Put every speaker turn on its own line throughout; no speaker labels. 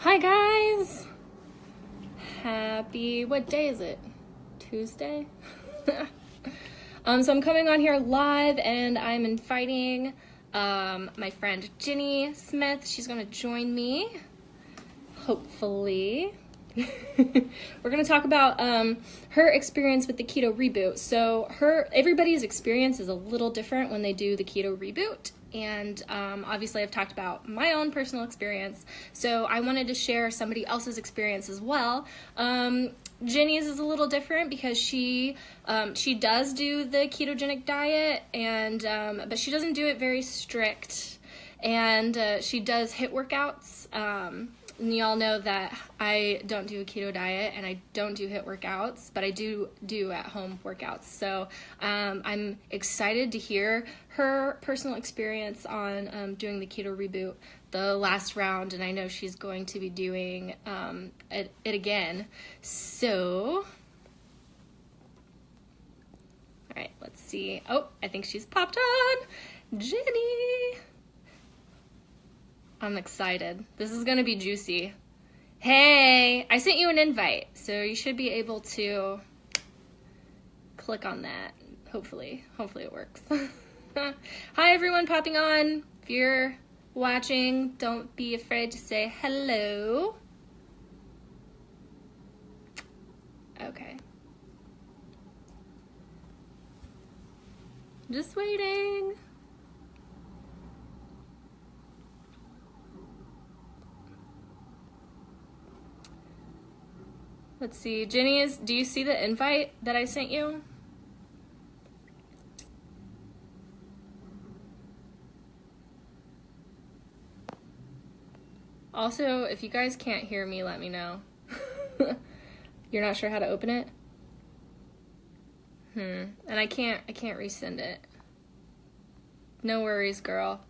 Hi guys! What day is it? Tuesday? So I'm coming on here live and I'm inviting my friend Jenni Smith. She's gonna join me, hopefully. We're gonna talk about her experience with the Keto Reboot. So everybody's experience is a little different when they do the Keto Reboot. And obviously I've talked about my own personal experience, so I wanted to share somebody else's experience as well. Jenni's is a little different because she does do the ketogenic diet, and but she doesn't do it very strict, and she does HIIT workouts. And y'all know that I don't do a keto diet and I don't do HIIT workouts, but I do at-home workouts. So I'm excited to hear her personal experience on doing the Keto Reboot, the last round, and I know she's going to be doing it again. So, all right, let's see. Oh, I think she's popped on. Jenni! I'm excited. This is gonna be juicy. Hey, I sent you an invite, so you should be able to click on that. Hopefully it works. Hi everyone popping on. If you're watching, don't be afraid to say hello. Okay. Just waiting. Let's see, Jenni, do you see the invite that I sent you? Also, if you guys can't hear me, let me know. You're not sure how to open it? And I can't resend it. No worries, girl.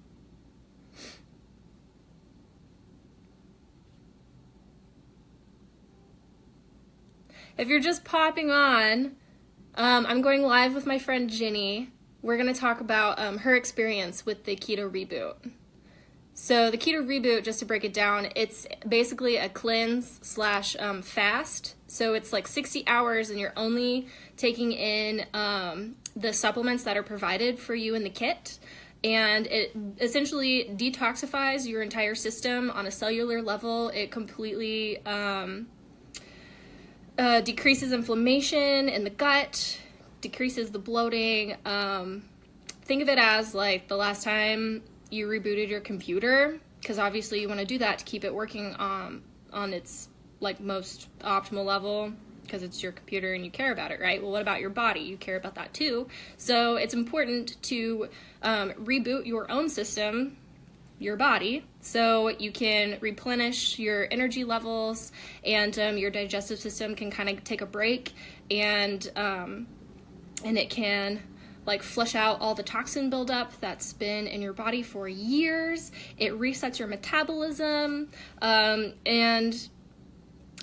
If you're just popping on, I'm going live with my friend Jenni. We're going to talk about her experience with the Keto Reboot. So the Keto Reboot, just to break it down, it's basically a cleanse slash fast. So it's like 60 hours and you're only taking in the supplements that are provided for you in the kit. And it essentially detoxifies your entire system on a cellular level. It completely decreases inflammation in the gut, decreases the bloating. Think of it as like the last time you rebooted your computer, because obviously you want to do that to keep it working on its like most optimal level, because it's your computer and you care about it, right? Well, what about your body? You care about that too. So it's important to reboot your own system, your body, so you can replenish your energy levels, and your digestive system can kind of take a break, and it can like flush out all the toxin buildup that's been in your body for years. It resets your metabolism, and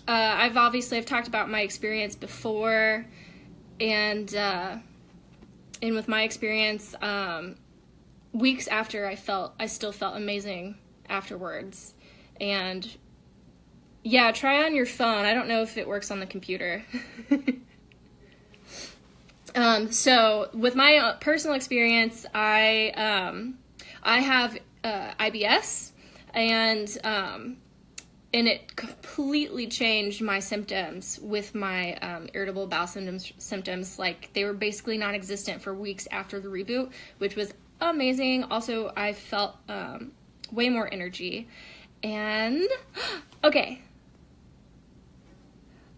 I've talked about my experience before, and with my experience, weeks after I still felt amazing afterwards. And yeah, try on your phone. I don't know if it works on the computer. So with my personal experience, I have IBS, and it completely changed my symptoms with my irritable bowel symptoms. Like, they were basically non-existent for weeks after the reboot, which was amazing. Also, I felt way more energy. And okay.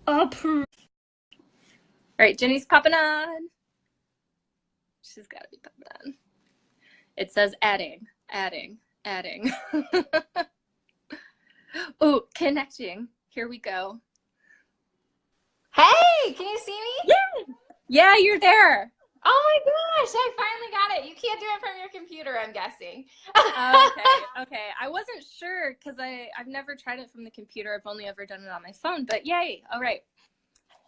All right, Jenni's popping on. She's got to be popping on. It says adding. Oh, connecting. Here we go.
Hey, can you see me?
Yeah, you're there.
Oh my gosh, I finally got it. You can't do it from your computer, I'm guessing.
Okay. I wasn't sure because I've never tried it from the computer. I've only ever done it on my phone, but yay. All right.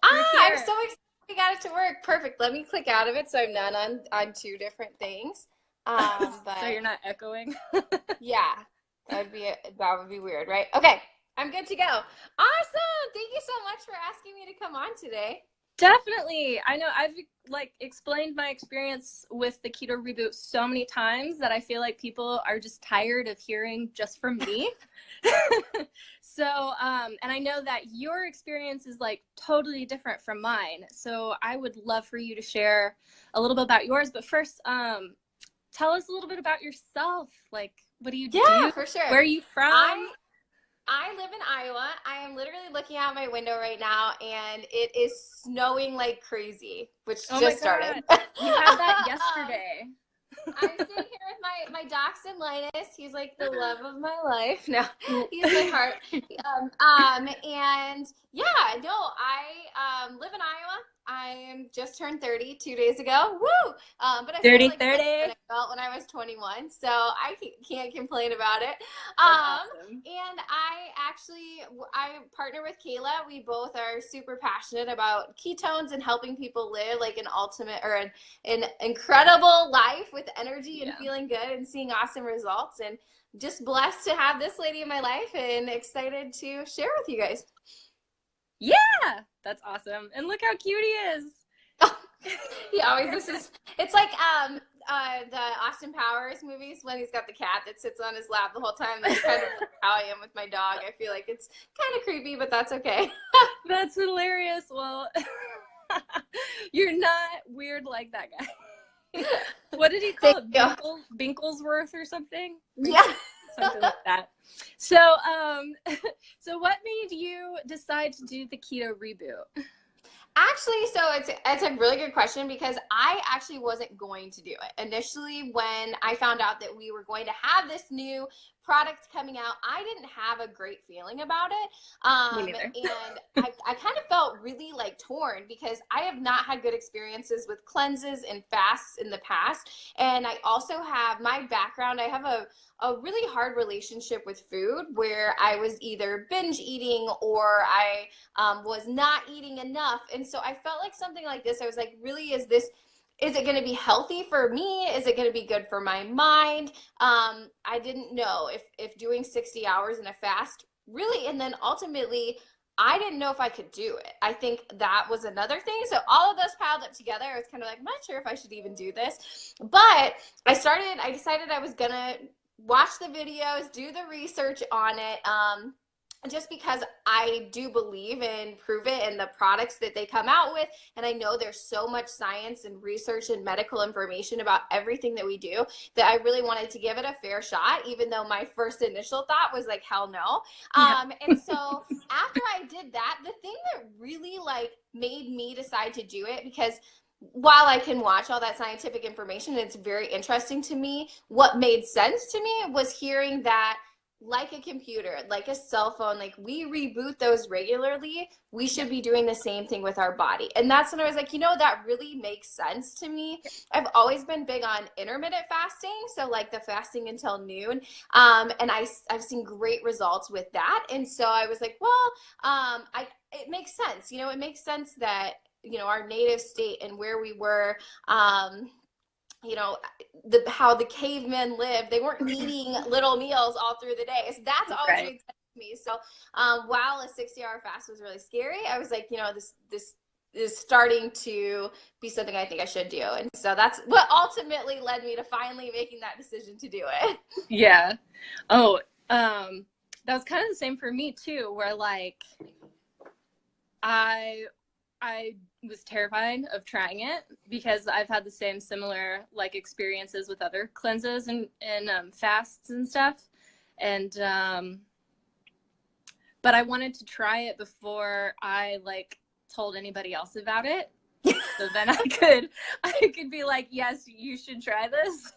I'm so excited we got it to work. Perfect. Let me click out of it so I'm not on two different things.
But so you're not echoing?
Yeah, that would be weird, right? Okay. I'm good to go. Awesome. Thank you so much for asking me to come on today.
Definitely. I know I've like explained my experience with the Keto Reboot so many times that I feel like people are just tired of hearing just from me. So, and I know that your experience is like totally different from mine. So I would love for you to share a little bit about yours. But first, tell us a little bit about yourself. Like, what do you
Yeah,
do?
for sure.
Where are you from?
I live in Iowa. I am literally looking out my window right now, and it is snowing like crazy, which
Oh my
just started.
God. We had that yesterday.
I'm sitting here with my dachshund Linus. He's like the love of my life. No, he's my heart. And yeah, no, I live in Iowa. I am just turned 30 2 days ago. Woo! But I feel like
30.
than I felt when I was 21, so I can't complain about it.
That's awesome.
And I partner with Kaila. We both are super passionate about ketones and helping people live like an ultimate or an incredible life with energy and feeling good and seeing awesome results, and just blessed to have this lady in my life and excited to share with you guys.
Yeah, that's awesome. And look how cute he is.
He always it's like the Austin Powers movies when he's got the cat that sits on his lap the whole time. That's kind of how I am with my dog. I feel like it's kind of creepy, but that's okay.
That's hilarious. Well, you're not weird like that guy. What did he call it? Binklesworth or something?
Yeah.
Something like that. So, so what made you decide to do the Keto Reboot?
Actually, so it's a really good question because I actually wasn't going to do it. Initially, when I found out that we were going to have this new product coming out, I didn't have a great feeling about it.
Me neither.
And I kind of felt really like torn because I have not had good experiences with cleanses and fasts in the past. And I also have my background, I have a really hard relationship with food where I was either binge eating or I was not eating enough. And so I felt like something like this, I was like, really, is it going to be healthy for me? Is it going to be good for my mind? I didn't know if doing 60 hours in a fast really, and then ultimately, I didn't know if I could do it. I think that was another thing. So all of those piled up together, I was kind of like, I'm not sure if I should even do this. But I decided I was going to watch the videos, do the research on it. Just because I do believe in Prove It and the products that they come out with. And I know there's so much science and research and medical information about everything that we do that I really wanted to give it a fair shot, even though my first initial thought was like, hell no. And so after I did that, the thing that really like made me decide to do it, because while I can watch all that scientific information, it's very interesting to me. What made sense to me was hearing that like a computer, like a cell phone, like we reboot those regularly, we should be doing the same thing with our body. And that's when I was like, that really makes sense to me. I've always been big on intermittent fasting, so like the fasting until noon. And I've seen great results with that. And so I was like, well, it makes sense. It makes sense that, our native state and where we were, how the cavemen lived. They weren't eating little meals all through the day. So that's always made sense to me. So while a 60-hour fast was really scary, I was like, this is starting to be something I think I should do. And so that's what ultimately led me to finally making that decision to do it.
Yeah. Oh, that was kind of the same for me too, where like I was terrified of trying it because I've had the same similar like experiences with other cleanses and fasts and stuff. And, but I wanted to try it before I like told anybody else about it. So then I could be like, yes, you should try this.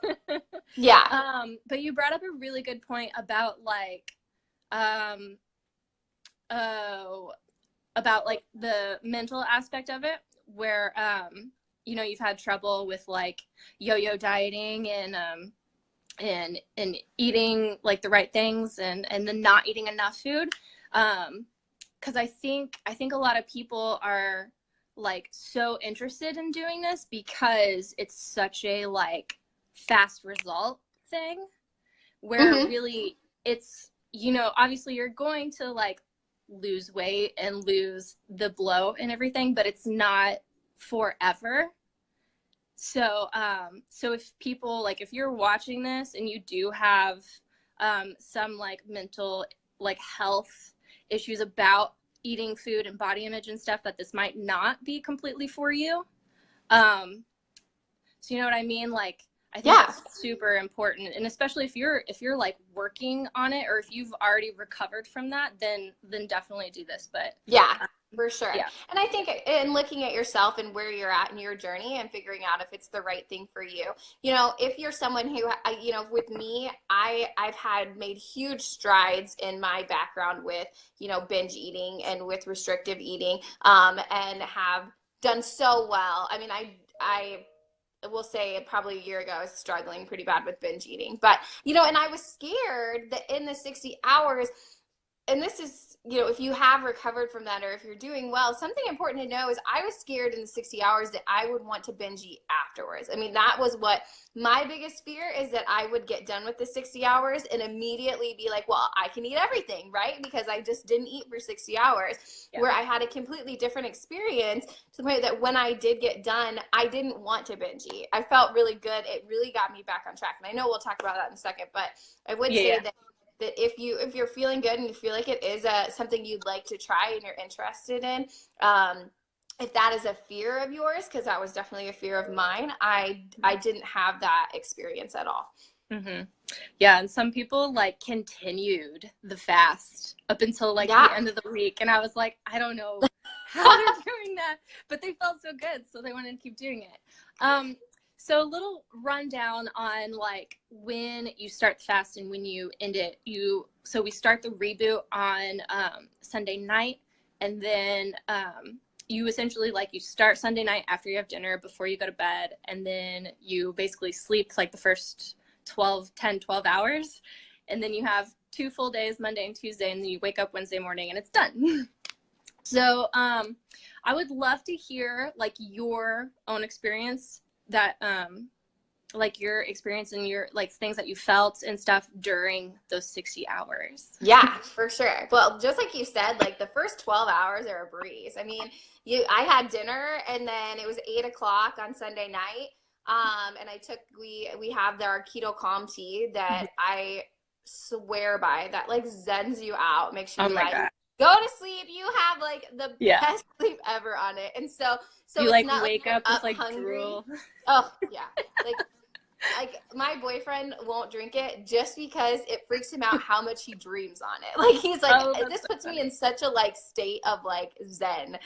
Yeah.
But you brought up a really good point about like, about like the mental aspect of it, where you've had trouble with like yo-yo dieting and eating like the right things and then not eating enough food, because I think a lot of people are like so interested in doing this because it's such a like fast result thing where really it's you know, obviously you're going to like lose weight and lose the bloat and everything, but it's not forever. So, so if people, like, if you're watching this and you do have some like mental, like health issues about eating food and body image and stuff, that this might not be completely for you. So you know what I mean? Like, I think that's super important. And especially if you're like working on it, or if you've already recovered from that, then definitely do this. But
yeah, for sure.
Yeah.
And I think in looking at yourself and where you're at in your journey and figuring out if it's the right thing for you, you know, if you're someone who, you know, with me, I've had made huge strides in my background with, you know, binge eating and with restrictive eating, and have done so well. I mean, I will say probably a year ago, I was struggling pretty bad with binge eating, but, you know, and I was scared that in the 60 hours, and this is, you know, if you have recovered from that or if you're doing well, something important to know is I was scared in the 60 hours that I would want to binge eat afterwards. I mean, that was what my biggest fear is, that I would get done with the 60 hours and immediately be like, well, I can eat everything, right? Because I just didn't eat for 60 hours, where I had a completely different experience to the point that when I did get done, I didn't want to binge eat. I felt really good. It really got me back on track. And I know we'll talk about that in a second, but I would say that if you're feeling good and you feel like it is something you'd like to try and you're interested in, if that is a fear of yours, because that was definitely a fear of mine, I didn't have that experience at all.
Mm-hmm. Yeah, and some people like continued the fast up until like the end of the week, and I was like, I don't know how they're doing that, but they felt so good, so they wanted to keep doing it. So a little rundown on like when you start the fast and when you end it. So we start the reboot on Sunday night, and then you essentially like you start Sunday night after you have dinner, before you go to bed, and then you basically sleep like the first 12 hours, and then you have 2 full days, Monday and Tuesday, and then you wake up Wednesday morning and it's done. So I would love to hear like your own experience, that like your experience and your like things that you felt and stuff during those 60 hours.
Yeah, for sure. Well, just like you said, like the first 12 hours are a breeze. I mean, I had dinner, and then it was 8 o'clock on Sunday night. And we have our keto calm tea that I swear by, that like zens you out, makes you go to sleep. You have like the best sleep ever on it. And so
you
it's
like
not
wake up with like
hungry.
drool.
Oh yeah. Like my boyfriend won't drink it just because it freaks him out how much he dreams on it. Like he's like, this puts me in such a like state of like zen.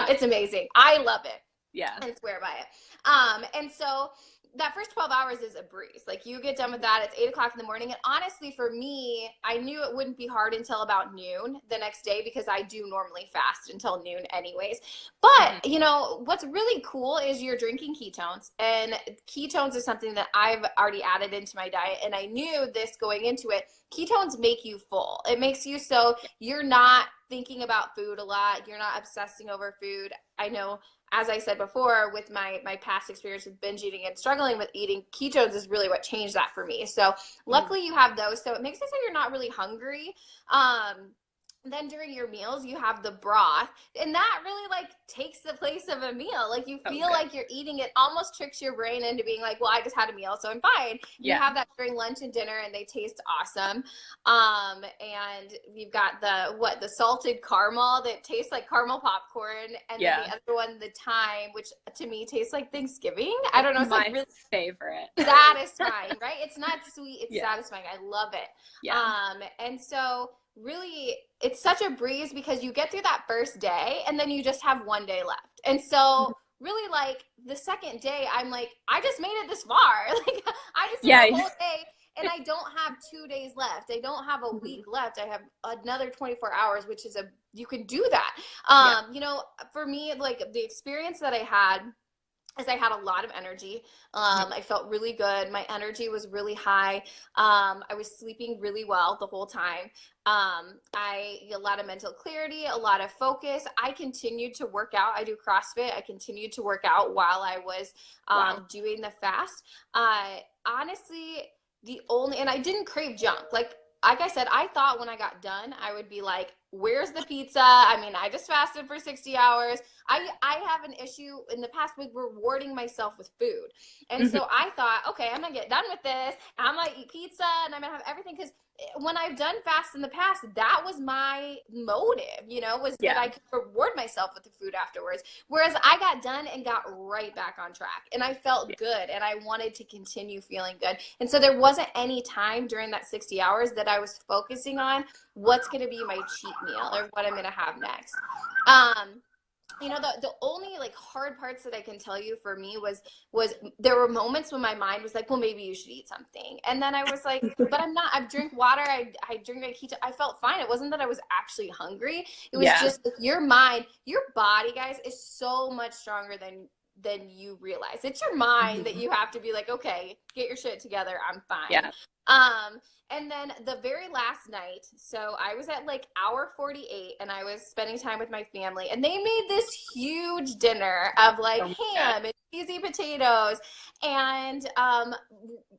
It's amazing. I love it.
Yeah.
And swear by it. And so that first 12 hours is a breeze. Like you get done with that, it's 8 o'clock in the morning. And honestly, for me, I knew it wouldn't be hard until about noon the next day, because I do normally fast until noon anyways. But you know, what's really cool is you're drinking ketones, and ketones is something that I've already added into my diet. And I knew this going into it. Ketones make you full. It makes you so you're not thinking about food a lot. You're not obsessing over food. I know, as I said before, with my past experience with binge eating and struggling with eating, ketones is really what changed that for me. So luckily you have those. So it makes it so you're not really hungry. Then during your meals, you have the broth, and that really like takes the place of a meal. Like you feel like you're eating it, almost tricks your brain into being like, well, I just had a meal, so I'm fine. You have that during lunch and dinner, and they taste awesome. And you've got the salted caramel that tastes like caramel popcorn, and then the other one, the thyme, which to me tastes like Thanksgiving. I don't know. It's
my
like really
favorite.
satisfying, right? It's not sweet. It's satisfying. I love it.
Yeah.
And so really it's such a breeze, because you get through that first day and then you just have 1 day left. And so really like the second day, I'm like, I just made it this far. Like I just did the whole day, and I don't have 2 days left. I don't have a week left. I have another 24 hours, which is you can do that. You know, for me, like the experience that I had is I had a lot of energy. I felt really good. My energy was really high. I was sleeping really well the whole time. A lot of mental clarity, a lot of focus. I continued to work out. I do CrossFit. I continued to work out while I was doing the fast. Honestly, and I didn't crave junk. Like like I said, I thought when I got done, I would be like, where's the pizza? I mean, I just fasted for 60 hours. I have an issue in the past with rewarding myself with food. And
Mhm.
so I thought, okay, I'm going to get done with this. I'm going to eat pizza and I'm going to have everything. Because when I've done fasts in the past, that was my motive, you know, was that
Yeah.
I could reward myself with the food afterwards. Whereas I got done and got right back on track and I felt good and I wanted to continue feeling good. And so there wasn't any time during that 60 hours that I was focusing on what's going to be my cheat meal or what I'm going to have next. You know, the only like hard parts that I can tell you for me was there were moments when my mind was like, well, maybe you should eat something. And then I was like, but I'm not. I drink water. I drink my keto. I felt fine. It wasn't that I was actually hungry. It was just like your mind, your body, guys, is so much stronger than you realize. It's your mind that you have to be like, okay, get your shit together. I'm fine.
Yeah.
And then the very last night, so I was at like hour 48 and I was spending time with my family and they made this huge dinner of like ham and cheesy potatoes and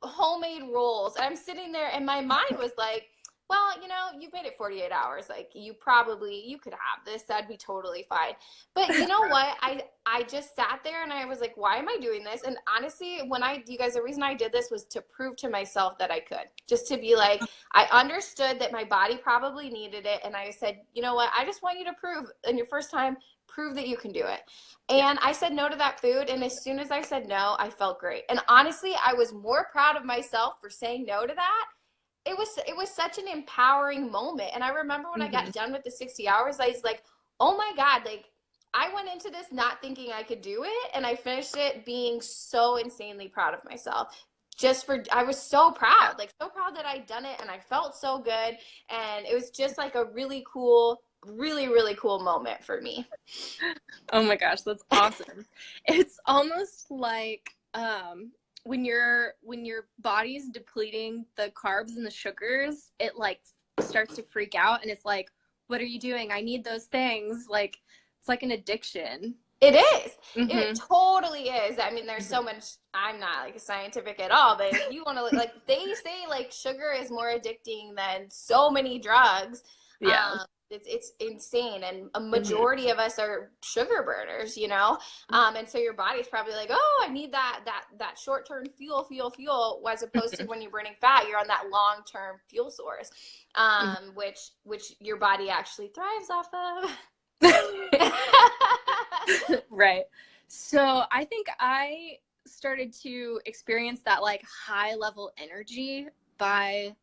homemade rolls. And I'm sitting there and my mind was like, well, you know, you've made it 48 hours. Like you could have this. That'd be totally fine. But you know what? I just sat there and I was like, why am I doing this? And honestly, you guys, the reason I did this was to prove to myself that I could, just to be like, I understood that my body probably needed it. And I said, you know what? I just want you to prove in your first time, prove that you can do it. And I said no to that food. And as soon as I said no, I felt great. And honestly, I was more proud of myself for saying no to that. It was such an empowering moment. And I remember when I got done with the 60 hours, I was like, oh my God, like I went into this not thinking I could do it. And I finished it being so insanely proud of myself. I was so proud, like so proud that I'd done it and I felt so good. And it was just like a really cool, really cool moment for me.
Oh my gosh, that's awesome. It's almost like, when your body's depleting the carbs and the sugars, it like starts to freak out and it's like, what are you doing? I need those things. Like it's like an addiction.
It is. It totally is. I mean, there's so much. I'm not like a scientific at all, but if you want to like, they say like sugar is more addicting than so many drugs. It's insane, and a majority of us are sugar burners, you know. And so your body's probably like, oh, I need that short-term fuel, as opposed to when you're burning fat, you're on that long-term fuel source, which your body actually thrives off of.
Right. So I think I started to experience that like high level energy by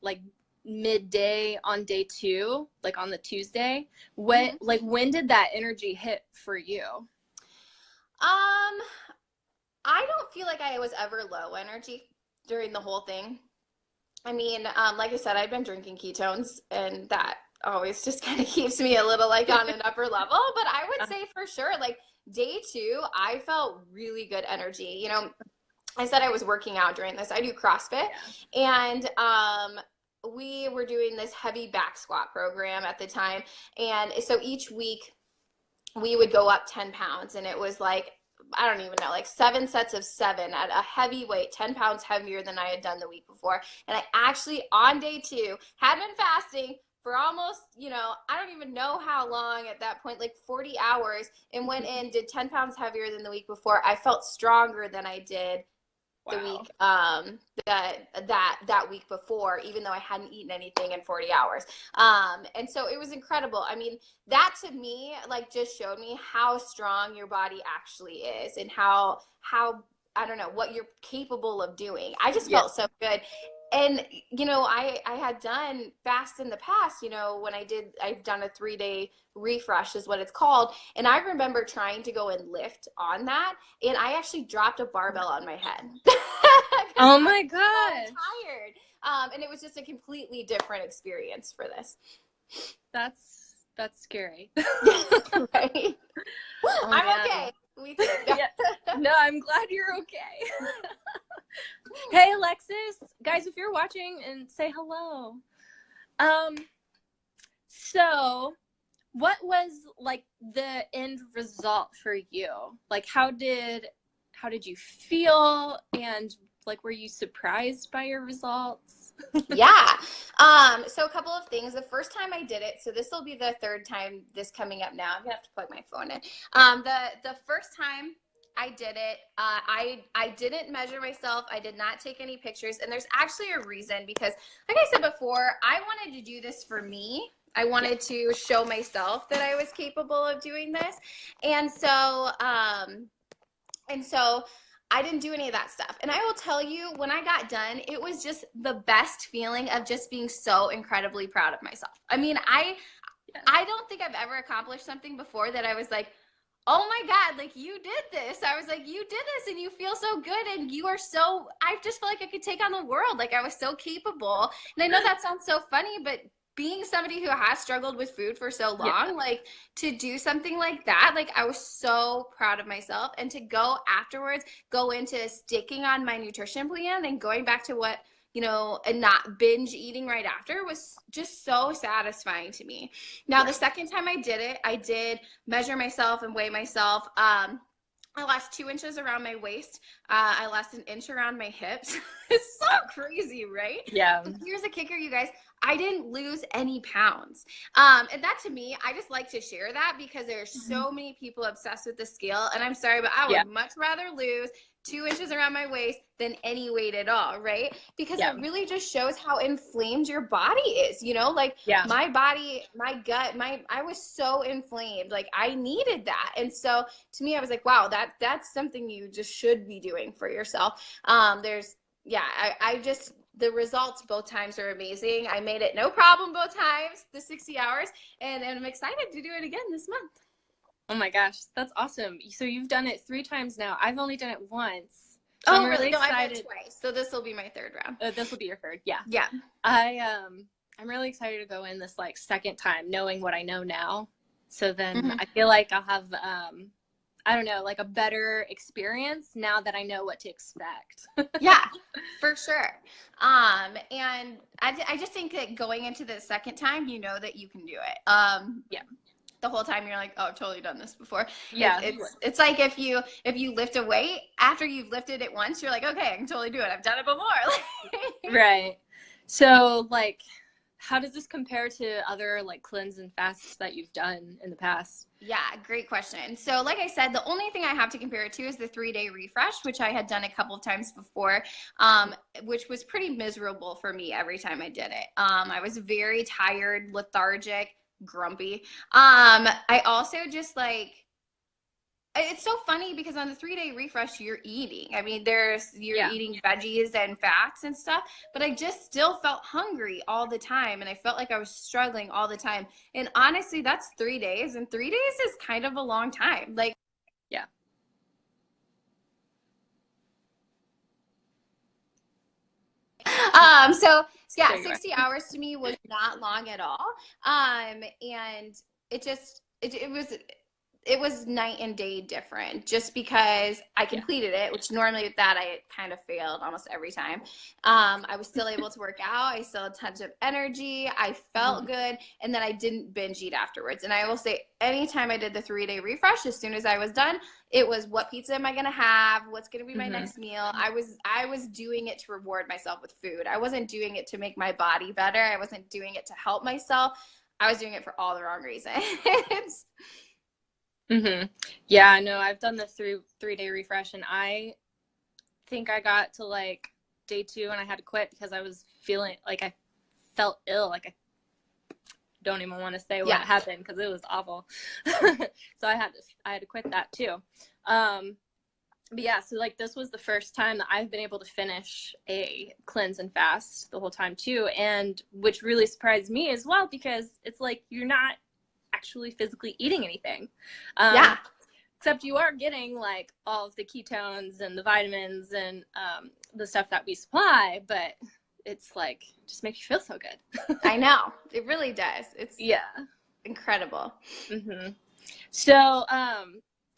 like midday on day 2, like on the Tuesday. When did that energy hit for you?
I don't feel like I was ever low energy during the whole thing. I mean, like I said, I've been drinking ketones and that always just kind of keeps me a little like on an upper level. But I would say for sure, like day 2, I felt really good energy. You know, I said I was working out during this. I do CrossFit, and we were doing this heavy back squat program at the time. And so each week we would go up 10 pounds, and it was like, I don't even know, like 7 sets of 7 at a heavy weight, 10 pounds heavier than I had done the week before. And I actually, on day 2, had been fasting for almost, you know, I don't even know how long at that point, like 40 hours, and went in, did 10 pounds heavier than the week before. I felt stronger than I did the week that week before, even though I hadn't eaten anything in 40 hours. And so it was incredible. I mean, that to me like just showed me how strong your body actually is, and how I don't know what you're capable of doing. I just felt so good. And you know, I had done fasts in the past, you know, when I've done a 3-day refresh is what it's called. And I remember trying to go and lift on that, and I actually dropped a barbell on my head.
Oh my God.
So tired. And it was just a completely different experience for this.
That's scary.
Right? Oh, I'm okay.
No, I'm glad you're okay. Hey, Alexis. Guys, if you're watching, and say hello. So what was like the end result for you? Like how did you feel, and like were you surprised by your results?
Yeah. So a couple of things. The first time I did it, so this will be the third time this coming up now. I'm gonna have to plug my phone in. The first time I did it, I didn't measure myself. I did not take any pictures, and there's actually a reason because, like I said before, I wanted to do this for me. I
Yeah.
wanted to show myself that I was capable of doing this, and so and so I didn't do any of that stuff. And I will tell you, when I got done, it was just the best feeling of just being so incredibly proud of myself. I mean,
Yeah.
I don't think I've ever accomplished something before that I was like, oh my God, like you did this. I was like, you did this and you feel so good and you are so, I just feel like I could take on the world. Like I was so capable. And I know that sounds so funny, but being somebody who has struggled with food for so
Yeah.
long, like to do something like that, like I was so proud of myself. And to go afterwards, go into sticking on my nutrition plan and going back to what, you know, and not binge eating right after was just so satisfying to me. Now,
Yeah.
the second time I did it, I did measure myself and weigh myself. I lost 2 inches around my waist. I lost an inch around my hips. It's so crazy, right?
Yeah.
But here's the kicker, you guys. I didn't lose any pounds. And that to me, I just like to share that because there's
Mhm.
so many people obsessed with the scale. And I'm sorry, but I
Yeah.
would much rather lose 2 inches around my waist than any weight at all, right? Because
Yeah.
it really just shows how inflamed your body is, you know, like
Yeah.
my body, my gut, I was so inflamed. Like I needed that. And so to me, I was like, wow, that's something you just should be doing for yourself. I just, the results both times are amazing. I made it no problem both times, the 60 hours, and I'm excited to do it again this month.
Oh my gosh, that's awesome. So you've done it 3 times now. I've only done it once. So I'm
Oh,
really
really? No, I've done
excited.
it twice. So this will be my third round.
This will be your third. Yeah.
Yeah.
I'm really excited to go in this like second time knowing what I know now. So then
Mhm.
I feel like I'll have I don't know, like a better experience now that I know what to expect.
Yeah, for sure. And I just think that going into the second time, you know that you can do it.
Yeah.
The whole time you're like, oh, I've totally done this before.
Yeah.
It's like if you lift a weight after you've lifted it once, you're like, okay, I can totally do it. I've done it before.
Right. So like how does this compare to other like cleanse and fasts that you've done in the past?
Yeah, great question. So, like I said, the only thing I have to compare it to is the 3-day refresh, which I had done a couple of times before, which was pretty miserable for me every time I did it. I was very tired, lethargic, grumpy. I also just like, it's so funny because on the 3-day refresh, you're eating. I mean, you're
Yeah.
eating veggies and fats and stuff, but I just still felt hungry all the time. And I felt like I was struggling all the time. And honestly, that's 3 days. And 3 days is kind of a long time. Like,
Yeah.
so yeah,
There you are.
60 hours to me was not long at all. And it was night and day different just because I
Yeah.
completed it, which normally with that I kind of failed almost every time. I was still able to work out. I still had tons of energy. I felt good. And then I didn't binge eat afterwards. And I will say anytime I did the 3-day refresh, as soon as I was done, it was what pizza am I going to have? What's going to be my next meal? I was doing it to reward myself with food. I wasn't doing it to make my body better. I wasn't doing it to help myself. I was doing it for all the wrong reasons.
Yeah, no, I've done the 3-day refresh and I think I got to like day 2 and I had to quit because I was feeling like I felt ill. Like I don't even want to say what happened because it was awful. So I had to quit that too. But yeah, so like this was the first time that I've been able to finish a cleanse and fast the whole time too, and which really surprised me as well because it's like you're not actually physically eating anything. Except you are getting like all of the ketones and the vitamins and the stuff that we supply, but it's like just makes you feel so good.
I know. It really does. It's incredible.
So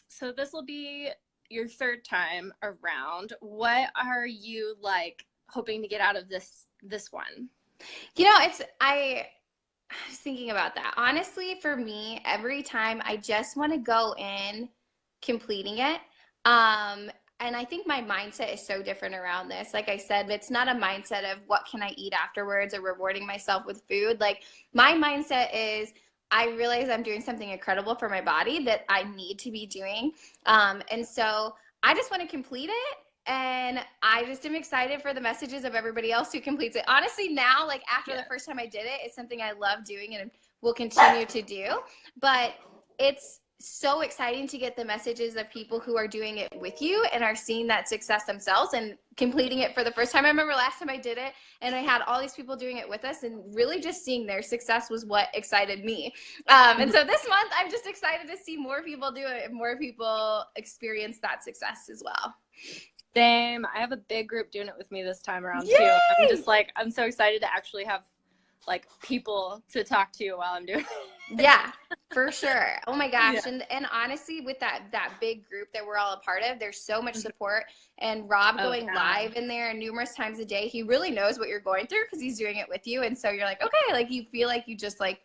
so this will be your third time around. What are you like hoping to get out of this one?
You know, I was thinking about that. Honestly, for me, every time I just want to go in completing it. and I think my mindset is so different around this. Like I said, it's not a mindset of what can I eat afterwards or rewarding myself with food. Like my mindset is I realize I'm doing something incredible for my body that I need to be doing. And so I just want to complete it. And I just am excited for the messages of everybody else who completes it. Honestly, now, like after the first time I did it, it's something I love doing and will continue to do. But it's so exciting to get the messages of people who are doing it with you and are seeing that success themselves and completing it for the first time. I remember last time I did it and I had all these people doing it with us, and really just seeing their success was what excited me. And so this month I'm just excited to see more people do it and more people experience that success as well.
Same. I have a big group doing it with me this time around
Yay!
too. I'm just like, I'm so excited to actually have like people to talk to while I'm doing it.
Yeah, for sure. Oh my gosh. Yeah. And honestly, with that big group that we're all a part of, there's so much support. And Rob going live in there numerous times a day, he really knows what you're going through because he's doing it with you. And so you're like, okay, like you feel like you just like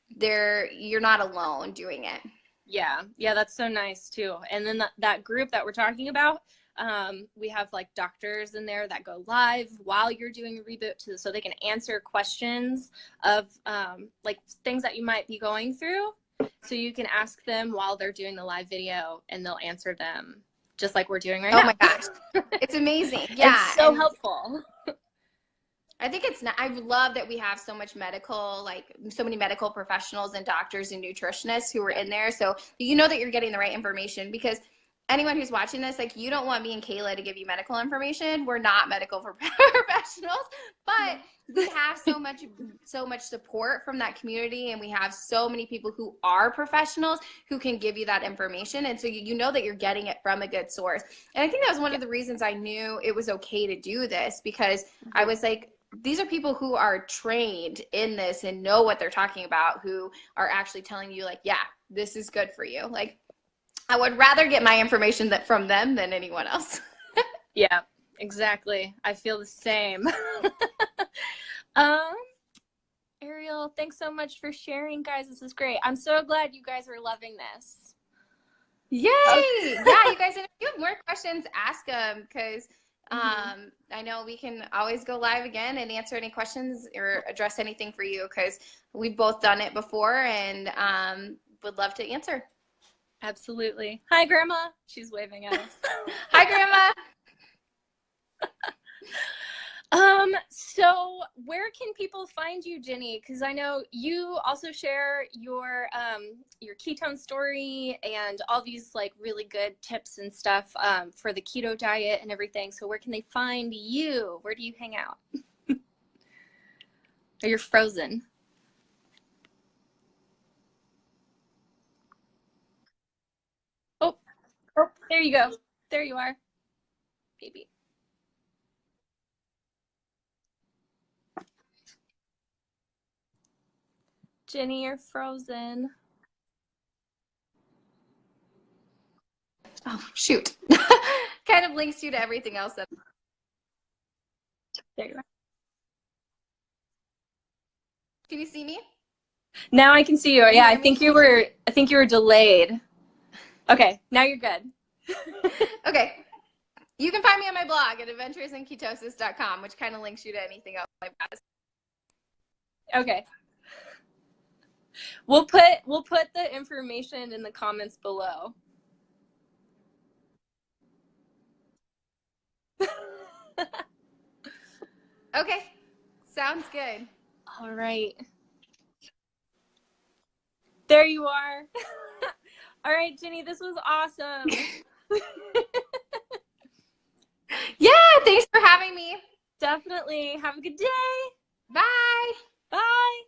you're not alone doing it.
Yeah. Yeah, that's so nice too. And then that group that we're talking about, we have like doctors in there that go live while you're doing a reboot so they can answer questions of like things that you might be going through. So you can ask them while they're doing the live video and they'll answer them just like we're doing right now.
Oh my gosh. It's amazing. Yeah.
It's so helpful.
I think I love that we have so many medical professionals and doctors and nutritionists who are in there. So you know that you're getting the right information, because anyone who's watching this, like, you don't want me and Kaila to give you medical information. We're not medical professionals, but we have so much support from that community, and we have so many people who are professionals who can give you that information. And so you know that you're getting it from a good source. And I think that was one of the reasons I knew it was okay to do this, because I was like, these are people who are trained in this and know what they're talking about, who are actually telling you like, yeah, this is good for you. Like, I would rather get my information from them than anyone else.
Yeah, exactly. I feel the same. Ariel, thanks so much for sharing, guys. This is great. I'm so glad you guys are loving this.
Yay! Yeah, you guys, if you have more questions, ask them, because I know we can always go live again and answer any questions or address anything for you, because we've both done it before and would love to answer.
Absolutely. Hi, Grandma. She's waving at us.
Hi, Grandma.
So where can people find you, Jenni? Because I know you also share your ketone story and all these like really good tips and stuff for the keto diet and everything. So where can they find you? Where do you hang out? Or you're frozen? Oh, there you go. There you are, baby. Jenni, you're frozen.
Oh, shoot. Kind of links you to everything else.
There you are.
Can you see me?
Now I can see you. Yeah, I think you were delayed. Okay, now you're good.
Okay. You can find me on my blog at adventuresinKetosis.com, which kind of links you to anything else like that.
Okay. We'll put the information in the comments below.
Okay. Sounds good.
All right. There you are. All right, Jenni, this was awesome.
Yeah, thanks for having me.
Definitely. Have a good day.
Bye.
Bye.